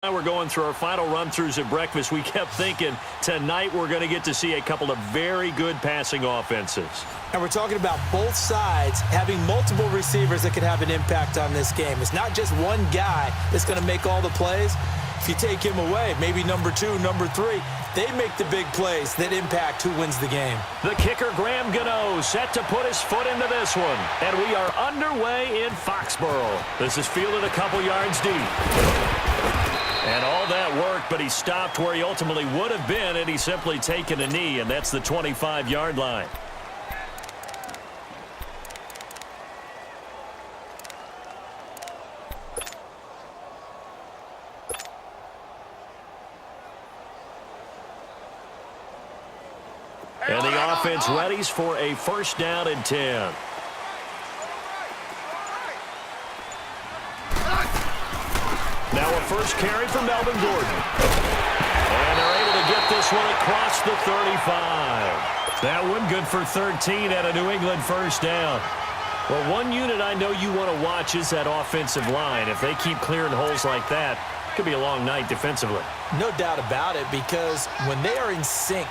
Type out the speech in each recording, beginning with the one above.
We're going through our final run-throughs at breakfast. We kept thinking tonight we're going to get to see a couple of very good passing offenses. And we're talking about both sides having multiple receivers that could have an impact on this game. It's not just one guy that's going to make all the plays. If you take him away, maybe number 2, number 3, they make the big plays that impact who wins the game. The kicker, Graham Gano, set to put his foot into this one. And we are underway in Foxborough. This is fielded a couple yards deep. And all that worked, but he stopped where he ultimately would have been, and he's simply taken a knee, and that's the 25-yard line. And the offense readies for a first down and 10. Now a first carry for Melvin Gordon. And they're able to get this one across the 35. That one good for 13 at a New England first down. Well, one unit I know you want to watch is that offensive line. If they keep clearing holes like that, it could be a long night defensively. No doubt about it, because when they are in sync,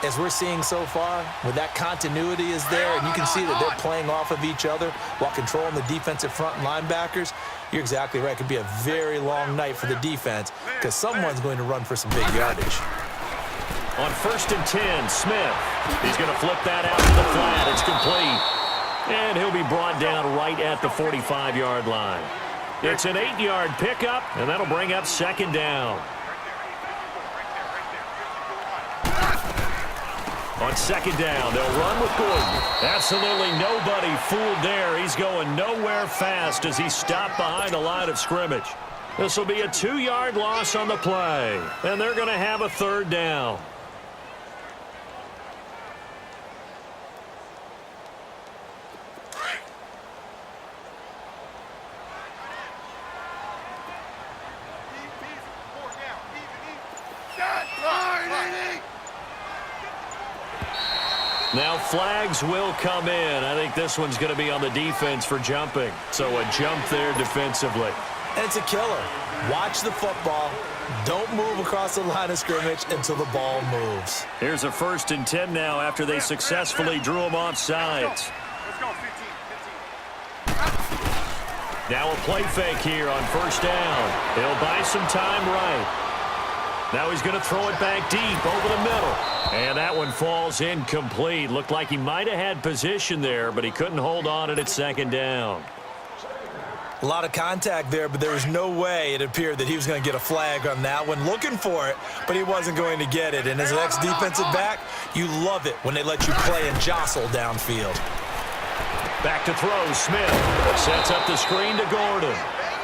as we're seeing so far, when that continuity is there and you can see that they're playing off of each other while controlling the defensive front linebackers, you're exactly right. It could be a very long night for the defense because someone's going to run for some big yardage. On first and 10, Smith. He's going to flip that out to the flat. It's complete. And he'll be brought down right at the 45-yard line. It's an 8-yard pickup, and that'll bring up second down. On second down, they'll run with Gordon. Absolutely nobody fooled there. He's going nowhere fast as he's stopped behind the line of scrimmage. This will be a 2-yard loss on the play, and they're going to have a third down. Now flags will come in. I think this one's going to be on the defense for jumping. So a jump there defensively. And it's a killer. Watch the football. Don't move across the line of scrimmage until the ball moves. Here's a first and 10 now after they successfully drew him off sides. Now a play fake here on first down. He'll buy some time right. Now he's going to throw it back deep over the middle. And that one falls incomplete. Looked like he might have had position there, but he couldn't hold on at second down. A lot of contact there, but there was no way it appeared that he was going to get a flag on that one. Looking for it, but he wasn't going to get it. And as an ex-defensive back, you love it when they let you play and jostle downfield. Back to throw, Smith. Sets up the screen to Gordon.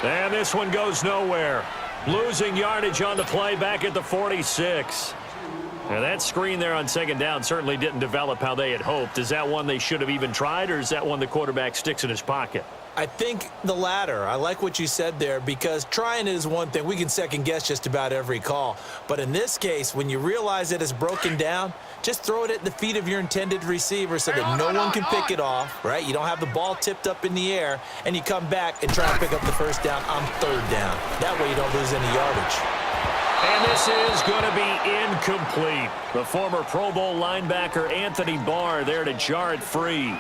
And this one goes nowhere. Losing yardage on the play back at the 46. Now that screen there on second down certainly didn't develop how they had hoped. Is that one they should have even tried, or is that one the quarterback sticks in his pocket? I think the latter. I like what you said there, because trying it is one thing. We can second guess just about every call. But in this case, when you realize that it's broken down, just throw it at the feet of your intended receiver so that no one can pick it off, right? You don't have the ball tipped up in the air, and you come back and try to pick up the first down on third down. That way you don't lose any yardage. And this is going to be incomplete. The former Pro Bowl linebacker Anthony Barr there to jar it free.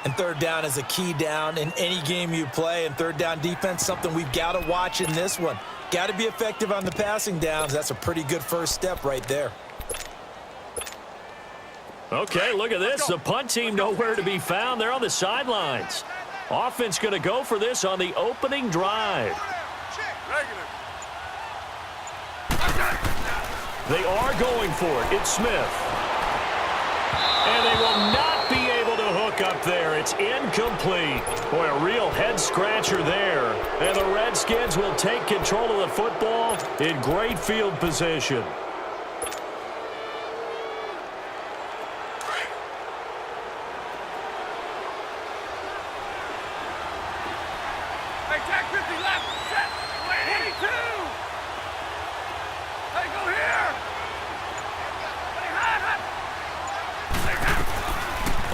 And third down is a key down in any game you play. And third down defense, something we've got to watch in this one. Got to be effective on the passing downs. That's a pretty good first step right there. Okay, look at this. The punt team nowhere to be found. They're on the sidelines. Offense going to go for this on the opening drive. They are going for it. It's Smith. And they will not be able to hook up there. It's incomplete. Boy, a real head-scratcher there. And the Redskins will take control of the football in great field position.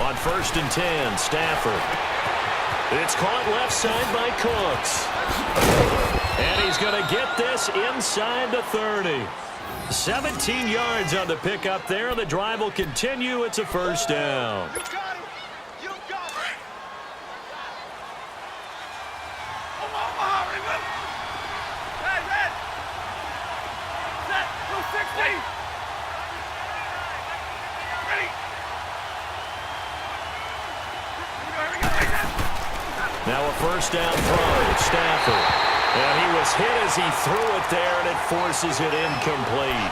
On first and 10, Stafford. It's caught left side by Cooks. And he's going to get this inside the 30. 17 yards on the pickup there. The drive will continue. It's a first down. You got him. You got him. Omaha, remember. Hey, red. Set. 260. Ready. Here we go. Now a first down throw. Stafford. And he was hit as he threw it there, and it forces it incomplete.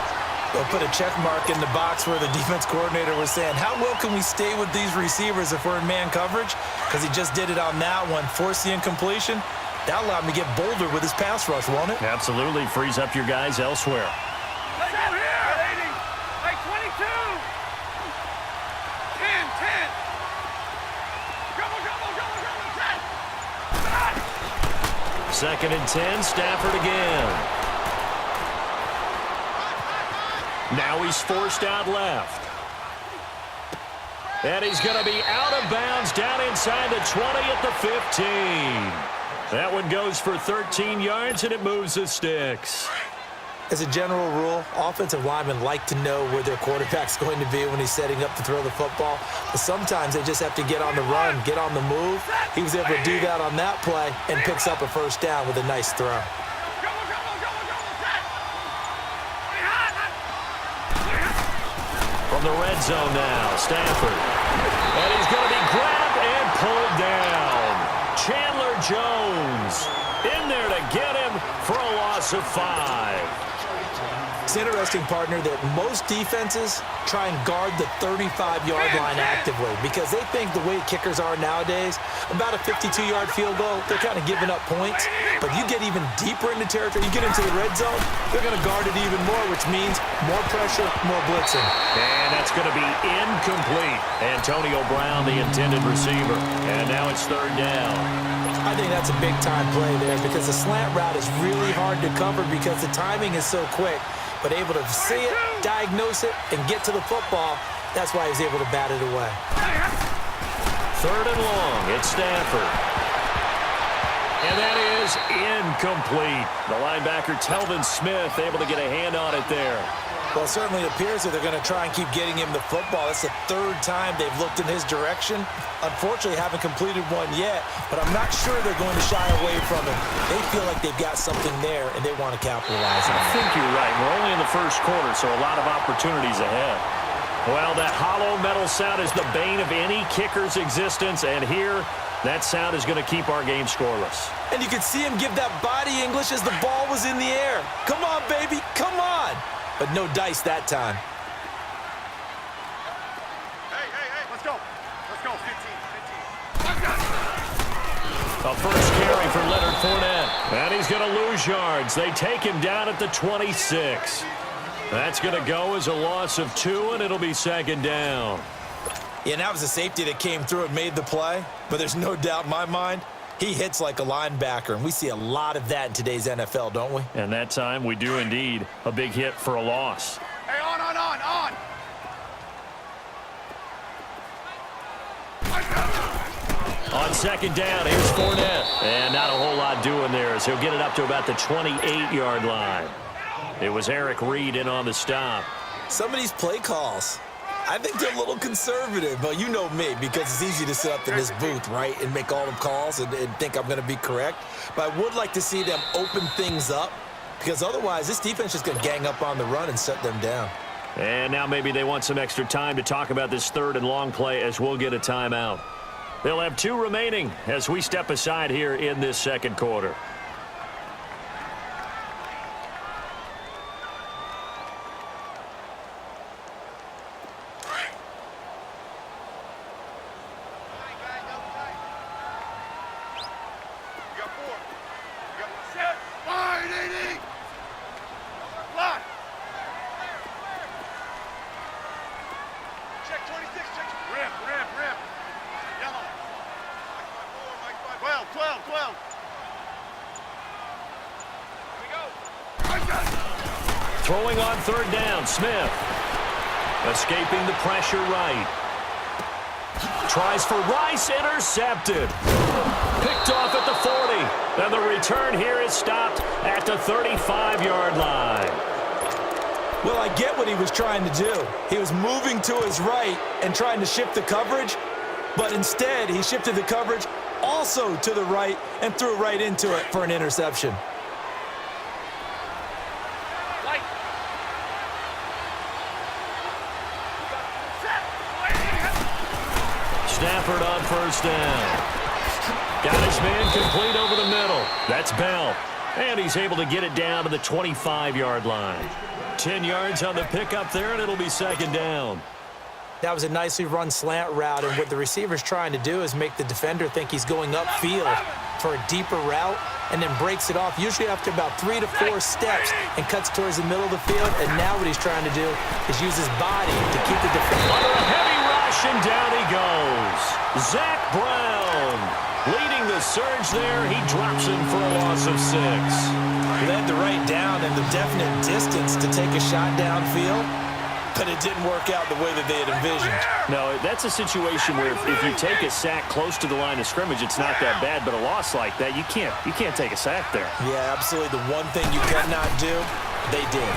They'll put a check mark in the box where the defense coordinator was saying, how well can we stay with these receivers if we're in man coverage? Because he just did it on that one, forced the incompletion. That allowed him to get bolder with his pass rush, won't it? Absolutely. Frees up your guys elsewhere. Let's go here. 80. Like 22. 10. Second and 10, Stafford again. Now he's forced out left. And he's going to be out of bounds down inside the 20 at the 15. That one goes for 13 yards, and it moves the sticks. As a general rule, offensive linemen like to know where their quarterback's going to be when he's setting up to throw the football. But sometimes they just have to get on the run, get on the move. He was able to do that on that play and picks up a first down with a nice throw. From the red zone now, Stafford. And he's going to be grabbed and pulled down. Chandler Jones in there to get him for a loss of 5. It's interesting, partner, that most defenses try and guard the 35-yard line actively because they think the way kickers are nowadays, about a 52-yard field goal, they're kind of giving up points. But you get even deeper into territory, you get into the red zone, they're going to guard it even more, which means more pressure, more blitzing. And that's going to be incomplete. Antonio Brown, the intended receiver. And now it's third down. I think that's a big-time play there because the slant route is really hard to cover because the timing is so quick. But able to see it, diagnose it, and get to the football, that's why he was able to bat it away. Third and long, it's Stafford. And that is incomplete. The linebacker, Telvin Smith, able to get a hand on it there. Well, it certainly appears that they're going to try and keep getting him the football. That's the third time they've looked in his direction. Unfortunately, haven't completed one yet, but I'm not sure they're going to shy away from him. They feel like they've got something there, and they want to capitalize on it. I think you're right. We're only in the first quarter, so a lot of opportunities ahead. Well, that hollow metal sound is the bane of any kicker's existence, and here, that sound is going to keep our game scoreless. And you could see him give that body English as the ball was in the air. Come on, baby, come on. But no dice that time. Hey, let's go. Let's go, 15. A first carry for Leonard Fournette. And he's going to lose yards. They take him down at the 26. That's going to go as a loss of 2, and it'll be second down. Yeah, and that was a safety that came through and made the play. But there's no doubt in my mind, he hits like a linebacker, and we see a lot of that in today's NFL, don't we? And that time, we do indeed. A big hit for a loss. Hey, on. On second down, here's Fournette. And not a whole lot doing there as he'll get it up to about the 28-yard line. It was Eric Reed in on the stop. Some of these play calls, I think they're a little conservative, but you know me, because it's easy to sit up in this booth, right, and make all the calls and think I'm going to be correct. But I would like to see them open things up, because otherwise this defense is going to gang up on the run and shut them down. And now maybe they want some extra time to talk about this third and long play as we'll get a timeout. They'll have 2 remaining as we step aside here in this second quarter. Throwing on third down, Smith. Escaping the pressure right. Tries for Rice, intercepted. Picked off at the 40. And the return here is stopped at the 35-yard line. Well, I get what he was trying to do. He was moving to his right and trying to shift the coverage, but instead he shifted the coverage also to the right and threw right into it for an interception. Stafford on first down. Got his man complete over the middle. That's Bell. And he's able to get it down to the 25-yard line. 10 yards on the pickup there, and it'll be second down. That was a nicely run slant route, and what the receiver's trying to do is make the defender think he's going upfield for a deeper route and then breaks it off, usually after about 3 to 4 steps, and cuts towards the middle of the field. And now what he's trying to do is use his body to keep the defender. Under a heavy rush, and down he goes. Zach Brown leading the surge there. He drops him for a loss of 6. Led the right down and the definite distance to take a shot downfield, but it didn't work out the way that they had envisioned. No, that's a situation where if you take a sack close to the line of scrimmage, it's not that bad, but a loss like that, you can't take a sack there. Yeah, absolutely. The one thing you cannot do, they did.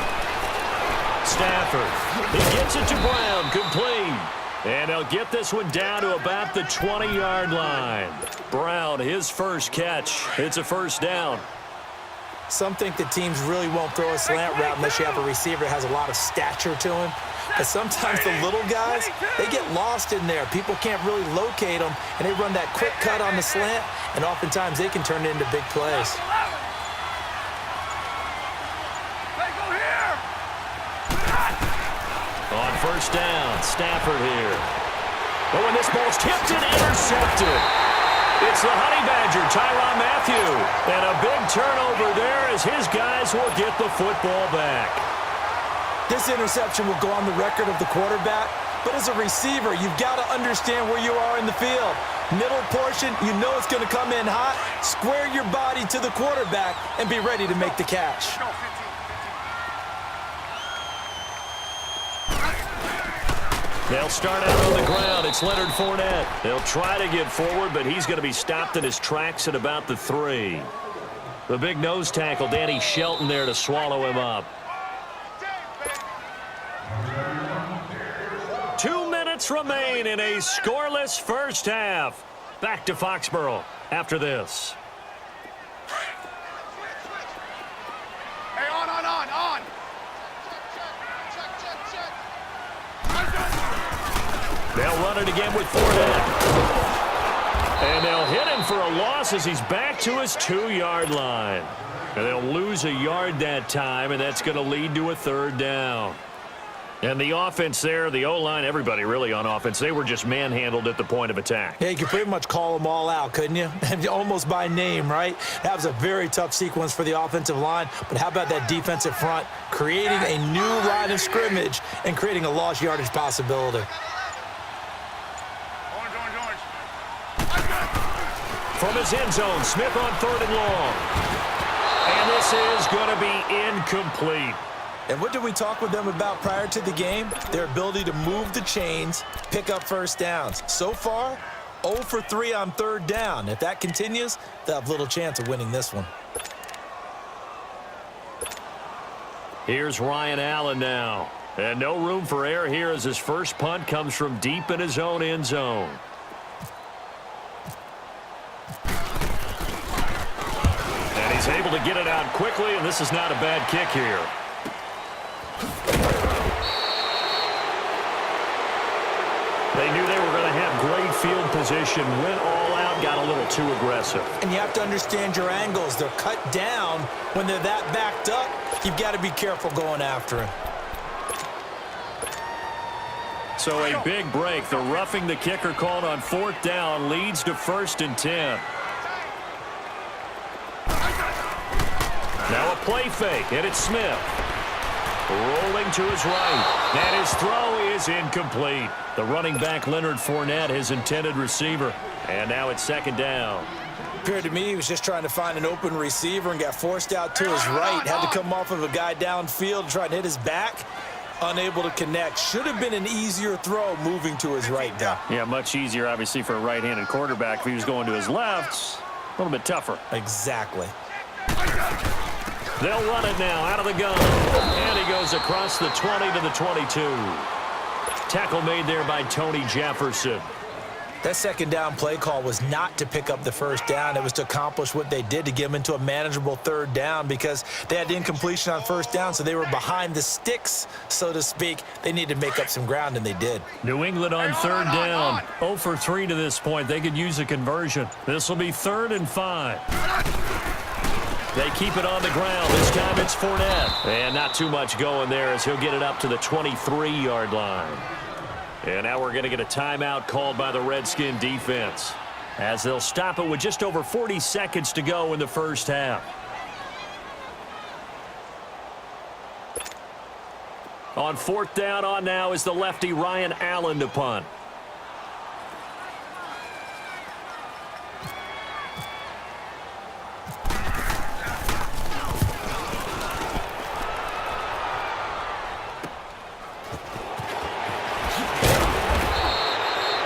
Stafford, he gets it to Brown, complete. And he'll get this one down to about the 20-yard line. Brown, his first catch. It's a first down. Some think that teams really won't throw a slant route unless you have a receiver that has a lot of stature to him. But sometimes the little guys, they get lost in there. People can't really locate them, and they run that quick cut on the slant, and oftentimes they can turn it into big plays. On first down, Stafford here. Oh, and this ball's tipped and intercepted. It's the Honey Badger, Tyrann Mathieu. And a big turnover there as his guys will get the football back. This interception will go on the record of the quarterback, but as a receiver, you've got to understand where you are in the field. Middle portion, you know it's going to come in hot. Square your body to the quarterback and be ready to make the catch. They'll start out on the ground. It's Leonard Fournette. They'll try to get forward, but he's going to be stopped in his tracks at about the 3. The big nose tackle, Danny Shelton, there to swallow him up. 2 minutes remain in a scoreless first half. Back to Foxborough after this. Hey, on. They'll run it again with Fournette. And they'll hit him for a loss as he's back to his 2-yard line. And they'll lose a yard that time, and that's going to lead to a third down. And the offense there, the O-line, everybody really on offense, they were just manhandled at the point of attack. Yeah, you could pretty much call them all out, couldn't you? Almost by name, right? That was a very tough sequence for the offensive line. But how about that defensive front creating a new line of scrimmage and creating a lost yardage possibility? From his end zone, Smith on 3rd and long. And this is going to be incomplete. And what did we talk with them about prior to the game? Their ability to move the chains, pick up first downs. So far, 0 for 3 on 3rd down. If that continues, they'll have little chance of winning this one. Here's Ryan Allen now. And no room for error here as his first punt comes from deep in his own end zone. And he's able to get it out quickly, and this is not a bad kick here. They knew they were going to have great field position, went all out, got a little too aggressive. And you have to understand your angles. They're cut down. When they're that backed up, you've got to be careful going after him. So a big break. The roughing the kicker called on 4th down leads to 1st and 10. Now a play fake, and it's Smith. Rolling to his right, and his throw is incomplete. The running back, Leonard Fournette, his intended receiver. And now it's 2nd down. Appeared to me he was just trying to find an open receiver and got forced out to his right. Had to come off of a guy downfield, trying to hit his back. Unable to connect. Should have been an easier throw moving to his right now. Yeah, much easier, obviously, for a right-handed quarterback. If he was going to his left, a little bit tougher. Exactly. They'll run it now out of the gun. And he goes across the 20 to the 22. Tackle made there by Tony Jefferson. That second down play call was not to pick up the first down. It was to accomplish what they did, to get them into a manageable third down, because they had incompletion on first down, so they were behind the sticks, so to speak. They needed to make up some ground, and they did. New England on third down. 0 for 3 to this point. They could use a conversion. This will be 3rd and 5. They keep it on the ground. This time it's Fournette. And not too much going there as he'll get it up to the 23-yard line. And now we're going to get a timeout called by the Redskin defense, as they'll stop it with just over 40 seconds to go in the first half. On 4th down on now is the lefty Ryan Allen to punt.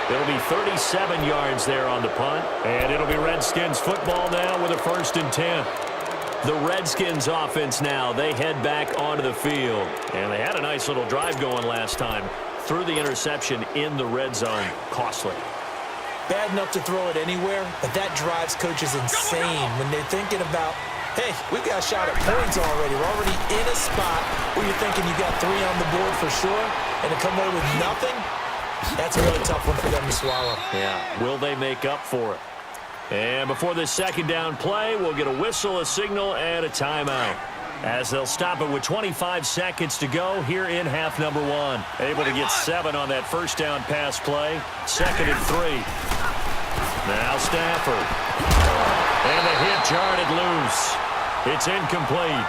It'll be 37 yards there on the punt. And it'll be Redskins football now with a 1st and 10. The Redskins offense now, they head back onto the field. And they had a nice little drive going last time. Threw the interception in the red zone. Costly. Bad enough to throw it anywhere, but that drives coaches insane when they're thinking about, hey, we've got a shot at points already. We're already in a spot where you're thinking you got 3 on the board for sure, and to come away with nothing, that's a really tough one for them to swallow. Yeah, will they make up for it? And before this second down play, we'll get a whistle, a signal, and a timeout, as they'll stop it with 25 seconds to go here in half number 1. Able to get 7 on that first down pass play. 2nd and 3. Now Stafford. And the hit jarred it loose. It's incomplete.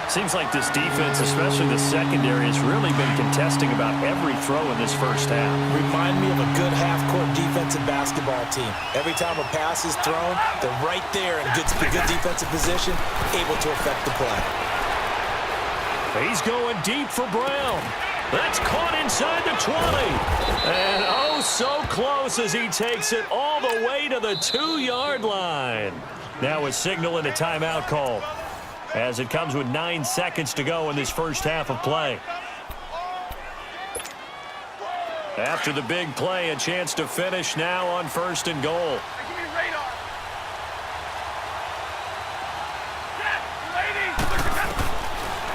Seems like this defense, especially the secondary, has really been contesting about every throw in this first half. Remind me of a good half-court defensive basketball team. Every time a pass is thrown, they're right there in good defensive position, able to affect the play. He's going deep for Brown. That's caught inside the 20. And oh, so close as he takes it all the way to the 2-yard line. Now a signal and a timeout call, as it comes with 9 seconds to go in this first half of play. After the big play, a chance to finish now on 1st and goal.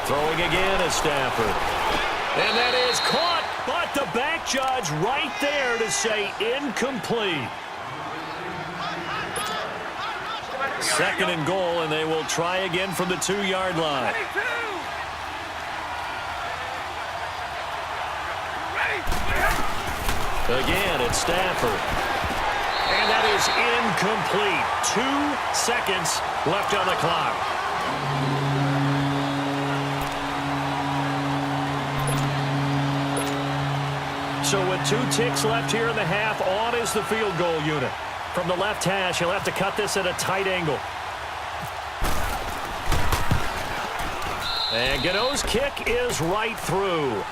Throwing again is Stafford. And that is caught, but the back judge right there to say incomplete. 2nd and goal, and they will try again from the 2-yard line. Again, it's Stafford. And that is incomplete. 2 seconds left on the clock. So with 2 ticks left here in the half, on is the field goal unit. From the left hash, he'll have to cut this at a tight angle. And Gano's kick is right through.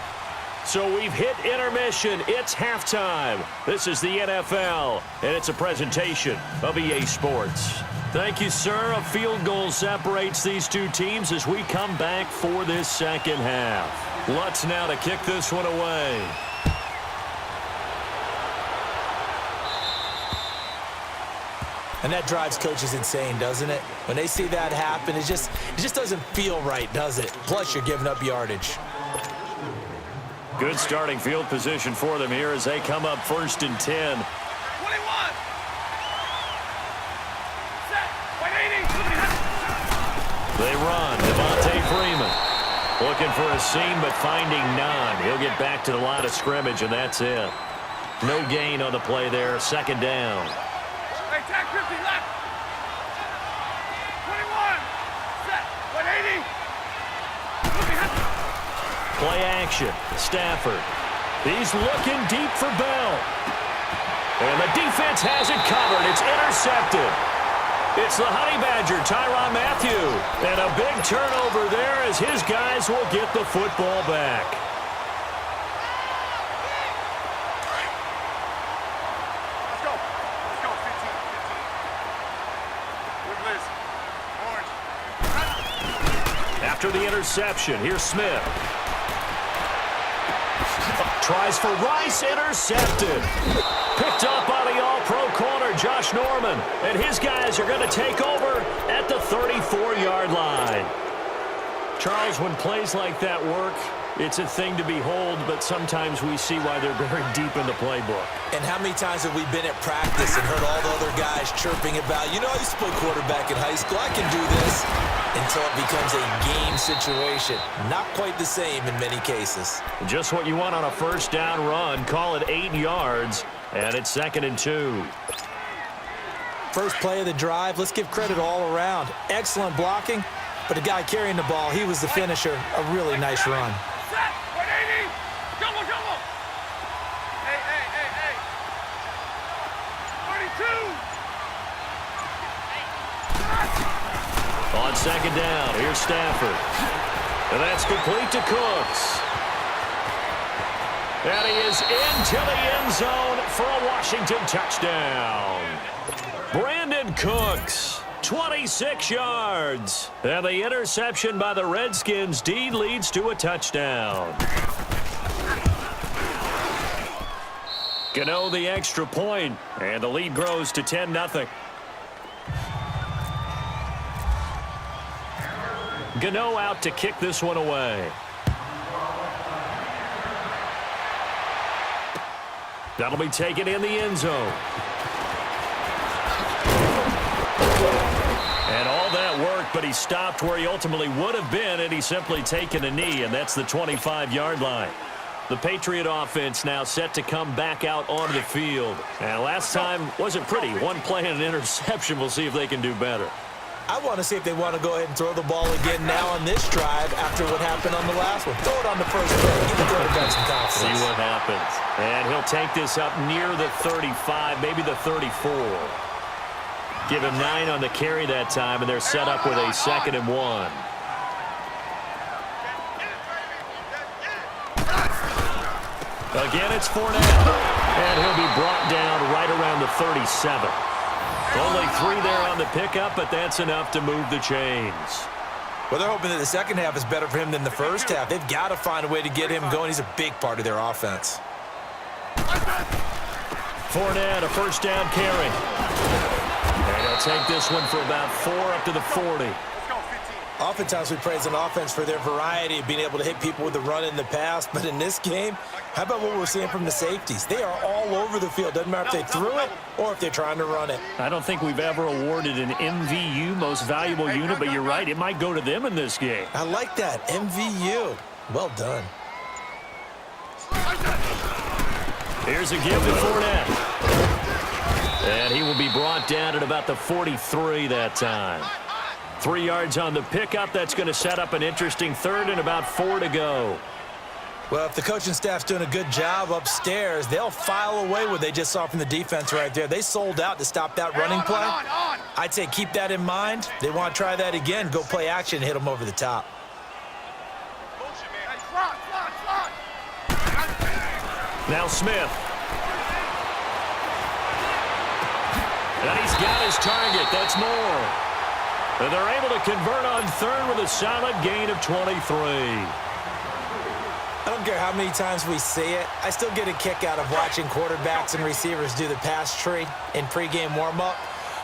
So we've hit intermission. It's halftime. This is the NFL, and it's a presentation of EA Sports. Thank you, sir. A field goal separates these 2 teams as we come back for this second half. Lutz now to kick this one away. And that drives coaches insane, doesn't it? When they see that happen, it just doesn't feel right, does it? Plus, you're giving up yardage. Good starting field position for them here as they come up 1st and 10. 21. Set. 180. They run. Devontae Freeman looking for a seam, but finding none. He'll get back to the line of scrimmage, and that's it. No gain on the play there. 2nd down. Hey, tag 50 left. 21. Set. 180. Play action. Stafford. He's looking deep for Bell. And the defense has it covered. It's intercepted. It's the Honey Badger, Tyrann Mathieu. And a big turnover there as his guys will get the football back. Let's go. Let's go. 15. Good list. Orange. after the interception. Here's Smith. Tries for Rice, intercepted. Picked up by the all-pro corner, Josh Norman. And his guys are going to take over at the 34-yard line. Charles, when plays like that work, it's a thing to behold, but sometimes we see why they're very deep in the playbook. And how many times have we been at practice and heard all the other guys chirping about, you know, I used to play quarterback in high school, I can do this, until it becomes a game situation. Not quite the same in many cases. Just what you want on a first down run. Call it 8 yards, and it's 2nd and 2. First play of the drive, let's give credit all around. Excellent blocking, but the guy carrying the ball, he was the finisher. A really nice run. Set. 180. Double, double. Hey, hey, hey, hey. 42. On 2nd down, here's Stafford. And that's complete to Cooks. And he is into the end zone for a Washington touchdown. Brandon Cooks, 26 yards. And the interception by the Redskins' D leads to a touchdown. Gano the extra point, and the lead grows to 10-0. Gano out to kick this one away. That'll be taken in the end zone. And all that work, but he stopped where he ultimately would have been, and he's simply taken a knee, and that's the 25-yard line. The Patriot offense now set to come back out onto the field. And last time wasn't pretty. One play and an interception. We'll see if they can do better. I want to see if they want to go ahead and throw the ball again now on this drive after what happened on the last one. Throw it on the first play. Give the quarterback some confidence. See what happens. And he'll take this up near the 35, maybe the 34. Give him 9 on the carry that time, and they're set up with a 2nd and 1. Again, it's Fournette. And he'll be brought down right around the 37. Only 3 there on the pickup, but that's enough to move the chains. Well, they're hoping that the second half is better for him than the first half. They've got to find a way to get him going. He's a big part of their offense. Fournette, a first down carry. And he'll take this one for about 4 up to the 40. Oftentimes we praise an offense for their variety of being able to hit people with the run in the pass, but in this game, how about what we're seeing from the safeties? They are all over the field. Doesn't matter if they threw it or if they're trying to run it. I don't think we've ever awarded an MVU, most valuable unit, but you're right, it might go to them in this game. I like that, MVU. Well done. Here's a give to Fournette. And he will be brought down at about the 43 that time. 3 yards on the pickup. That's going to set up an interesting 3rd and about 4 to go. Well, if the coaching staff's doing a good job upstairs, they'll file away what they just saw from the defense right there. They sold out to stop that running play. I'd say keep that in mind. They want to try that again. Go play action and hit them over the top. Now Smith. And he's got his target. That's more. And they're able to convert on 3rd with a solid gain of 23. I don't care how many times we see it. I still get a kick out of watching quarterbacks and receivers do the pass tree in pregame warm-up.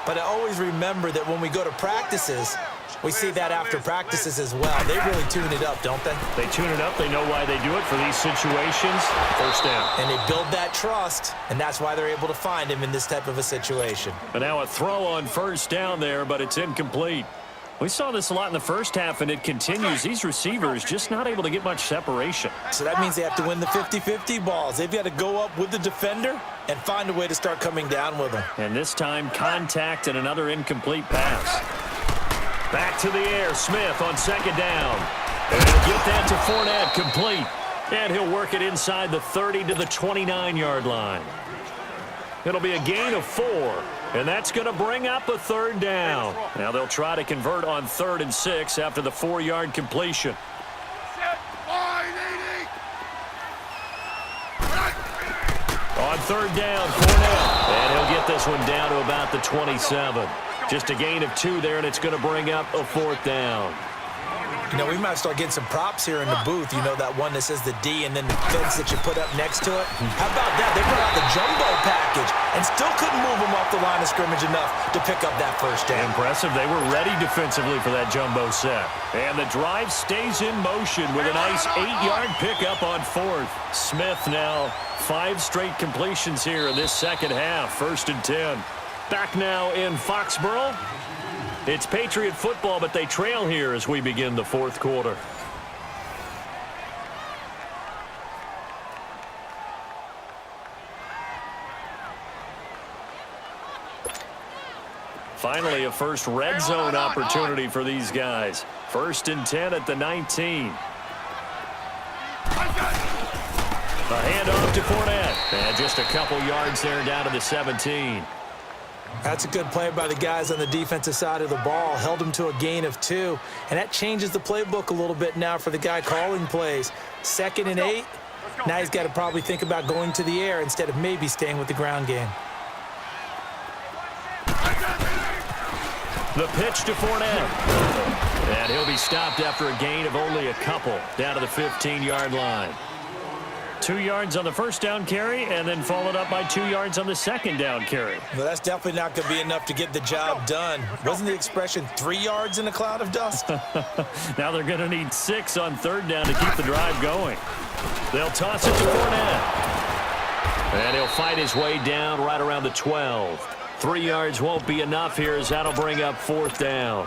But I always remember that when we go to practices, we see that after practices as well. They really tune it up, don't they? They tune it up. They know why they do it for these situations. First down. And they build that trust, and that's why they're able to find him in this type of a situation. And now a throw on first down there, but it's incomplete. We saw this a lot in the first half, and it continues. These receivers just not able to get much separation. So that means they have to win the 50-50 balls. They've got to go up with the defender and find a way to start coming down with them. And this time, contact and another incomplete pass. Back to the air, Smith on 2nd down. And he'll get that to Fournette, complete. And he'll work it inside the 30 to the 29-yard line. It'll be a gain of 4. And that's going to bring up a 3rd down. Now they'll try to convert on 3rd and 6 after the 4-yard completion. On 3rd down, Fournette. And he'll get this one down to about the 27. Just a gain of 2 there, and it's going to bring up a 4th down. You know, we might start getting some props here in the booth. You know, that one that says the D and then the fence that you put up next to it. How about that? They brought out the jumbo package and still couldn't move them off the line of scrimmage enough to pick up that first down. Impressive. They were ready defensively for that jumbo set. And the drive stays in motion with a nice 8-yard pickup on fourth. Smith now 5 straight completions here in this second half. 1st and 10. Back now in Foxborough. It's Patriot football, but they trail here as we begin the fourth quarter. Finally, a first red zone opportunity for these guys. 1st and 10 at the 19. A handoff to Fournette. And just a couple yards there down to the 17. That's a good play by the guys on the defensive side of the ball. Held him to a gain of 2. And that changes the playbook a little bit now for the guy calling plays. 2nd and 8. Now he's got to probably think about going to the air instead of maybe staying with the ground game. The pitch to Fournette. And he'll be stopped after a gain of only a couple down to the 15-yard line. 2 yards on the first down carry, and then followed up by 2 yards on the second down carry. Well, that's definitely not going to be enough to get the job done. Wasn't the expression 3 yards in a cloud of dust? Now they're going to need 6 on 3rd down to keep the drive going. They'll toss it to Fournette. And he'll fight his way down right around the 12. 3 yards won't be enough here as that'll bring up 4th down.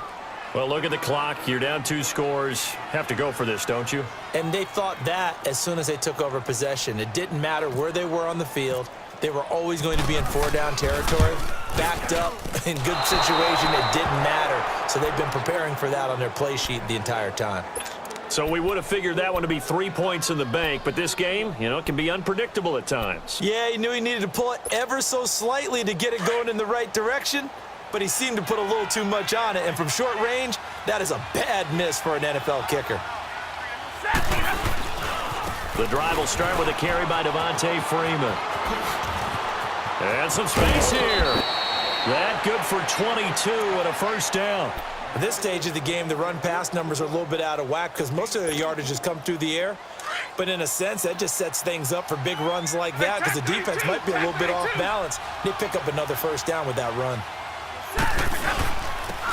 Well, look at the clock. You're down 2 scores. Have to go for this, don't you? And they thought that as soon as they took over possession. It didn't matter where they were on the field. They were always going to be in 4-down territory. Backed up, in good situation, it didn't matter. So they've been preparing for that on their play sheet the entire time. So we would have figured that one to be 3 points in the bank, but this game, you know, it can be unpredictable at times. Yeah, he knew he needed to pull it ever so slightly to get it going in the right direction. But he seemed to put a little too much on it, and from short range, that is a bad miss for an NFL kicker. The drive will start with a carry by Devontae Freeman. And some space here. That good for 22 and a first down. At this stage of the game, the run-pass numbers are a little bit out of whack because most of their yardage has come through the air. But in a sense, that just sets things up for big runs like that because the defense might be a little bit off balance. They pick up another first down with that run.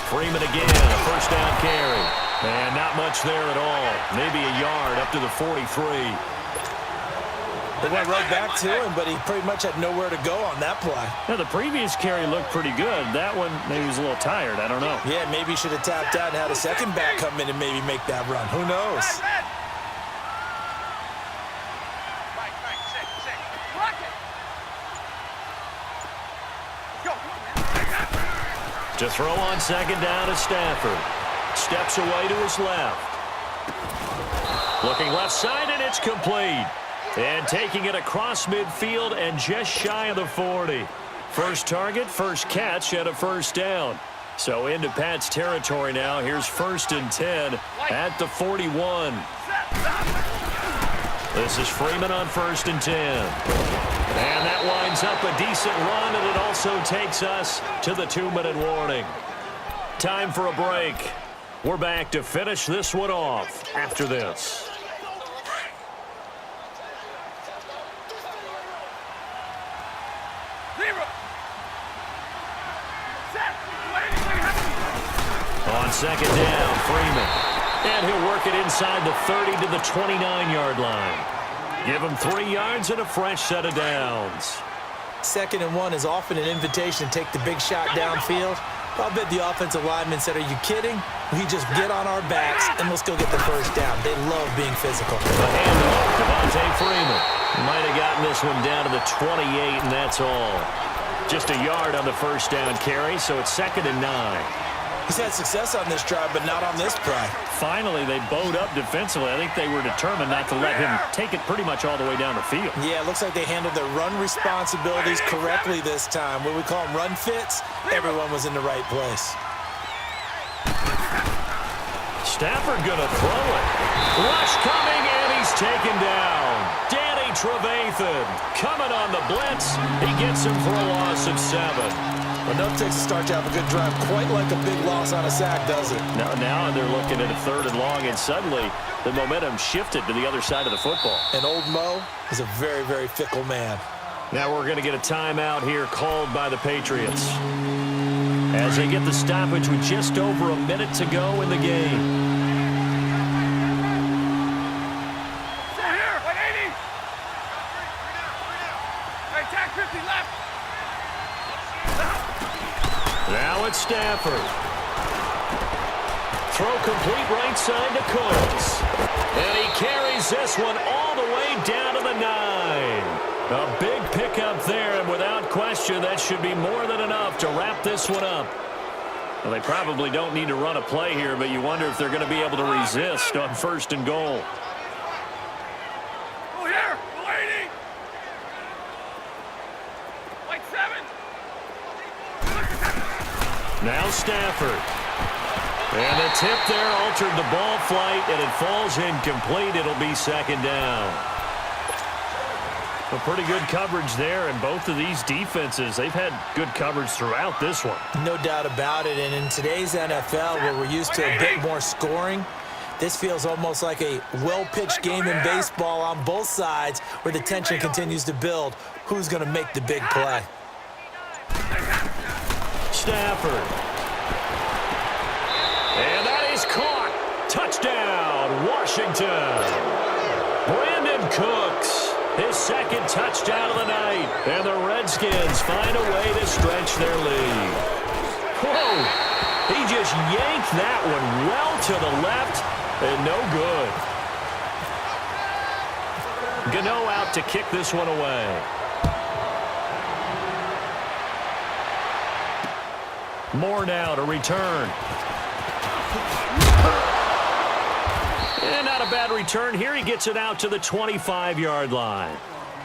Freeman again, a first down carry. And not much there at all. Maybe a yard up to the 43. They went right back to him, but he pretty much had nowhere to go on that play. Now, the previous carry looked pretty good. That one, maybe he was a little tired. I don't know. Yeah, maybe he should have tapped out and had a second back come in and maybe make that run. Who knows? To throw on second down is Stafford. Steps away to his left. Looking left side, and it's complete. And taking it across midfield and just shy of the 40. First target, first catch, and a first down. So into Pat's territory now. Here's 1st and 10 at the 41. This is Freeman on 1st and 10. And that winds up a decent run, and it also takes us to the 2-minute warning. Time for a break. We're back to finish this one off after this. On second down, Freeman. And he'll work it inside the 30 to the 29-yard line. Give him 3 yards and a fresh set of downs. 2nd and 1 is often an invitation to take the big shot downfield. I'll bet the offensive lineman said, "Are you kidding? We just get on our backs and let's go get the first down." They love being physical. A handoff, Devontae Freeman. Might have gotten this one down to the 28, and that's all. Just a yard on the first down carry, so it's 2nd and 9. He's had success on this drive, but not on this play. Finally, they bowed up defensively. I think they were determined not to let him take it pretty much all the way down the field. Yeah, it looks like they handled their run responsibilities correctly this time. What we call them run fits, everyone was in the right place. Stafford gonna throw it. Rush coming, and he's taken down. Danny Trevathan coming on the blitz. He gets him for a loss of 7. Enough takes to start to have a good drive. Quite like a big loss on a sack, does it? Now they're looking at a 3rd and long, and suddenly the momentum shifted to the other side of the football. And old Mo is a very, very fickle man. Now we're going to get a timeout here called by the Patriots as they get the stoppage with just over a minute to go in the game. Now it's Stafford. Throw complete right side to Cooks. And he carries this one all the way down to the 9. A big pickup there, and without question, that should be more than enough to wrap this one up. Well, they probably don't need to run a play here, but you wonder if they're going to be able to resist on 1st and goal. Go here, go 80. Like 7. Now Stafford. And the tip there altered the ball flight, and it falls incomplete. It'll be 2nd down. A pretty good coverage there, and both of these defenses, they've had good coverage throughout this one. No doubt about it, and in today's NFL, where we're used to a bit more scoring, this feels almost like a well-pitched game in baseball on both sides, where the tension continues to build. Who's going to make the big play? Stafford. And that is caught. Touchdown, Washington. Brandon Cooks, his 2nd touchdown of the night. And the Redskins find a way to stretch their lead. Whoa, he just yanked that one well to the left, and no good. Gano out to kick this one away. Moore now to return. And not a bad return here. He gets it out to the 25-yard line.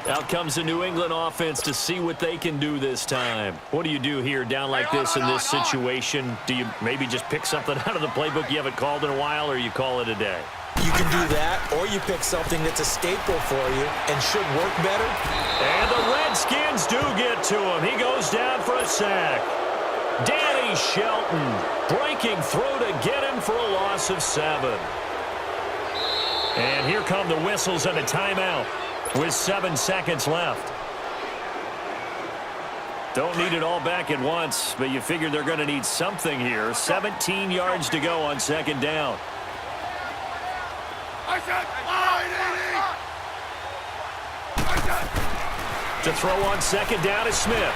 Out comes the New England offense to see what they can do this time. What do you do here down like this in this situation? Do you maybe just pick something out of the playbook you haven't called in a while, or you call it a day? You can do that, or you pick something that's a staple for you and should work better. And the Redskins do get to him. He goes down for a sack. Danny Shelton breaking through to get him for a loss of 7. And here come the whistles and a timeout with 7 seconds left. Don't need it all back at once, but you figure they're going to need something here. 17 yards to go on 2nd down. To throw on 2nd down is Smith.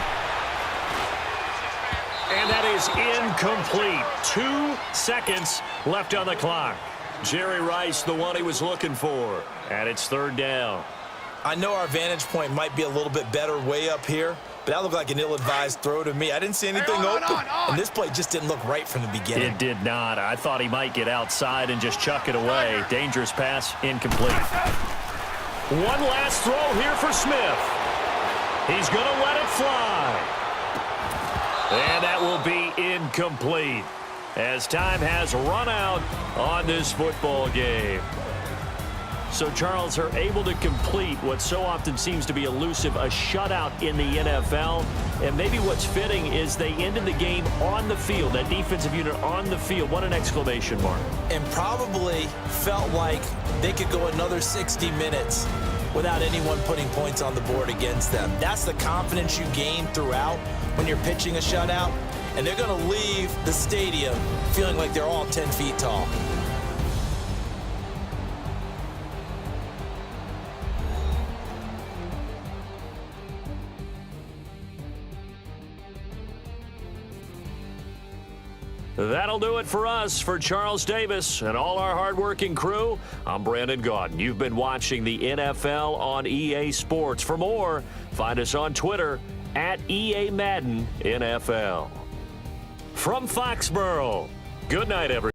And that is incomplete. 2 seconds left on the clock. Jerry Rice, the one he was looking for. And it's 3rd down. I know our vantage point might be a little bit better way up here, but that looked like an ill-advised throw to me. I didn't see anything open, and this play just didn't look right from the beginning. It did not. I thought he might get outside and just chuck it away. Dangerous pass, incomplete. One last throw here for Smith. He's going to let it fly. And that will be incomplete as time has run out on this football game. So, Charles, are able to complete what so often seems to be elusive, a shutout in the NFL. And maybe what's fitting is they ended the game on the field, that defensive unit on the field. What an exclamation mark. And probably felt like they could go another 60 minutes without anyone putting points on the board against them. That's the confidence you gain throughout when you're pitching a shutout. And they're going to leave the stadium feeling like they're all 10 feet tall. That'll do it for us. For Charles Davis and all our hardworking crew, I'm Brandon Gaudin. You've been watching the NFL on EA Sports. For more, find us on Twitter at EA Madden NFL. From Foxborough, good night, everyone.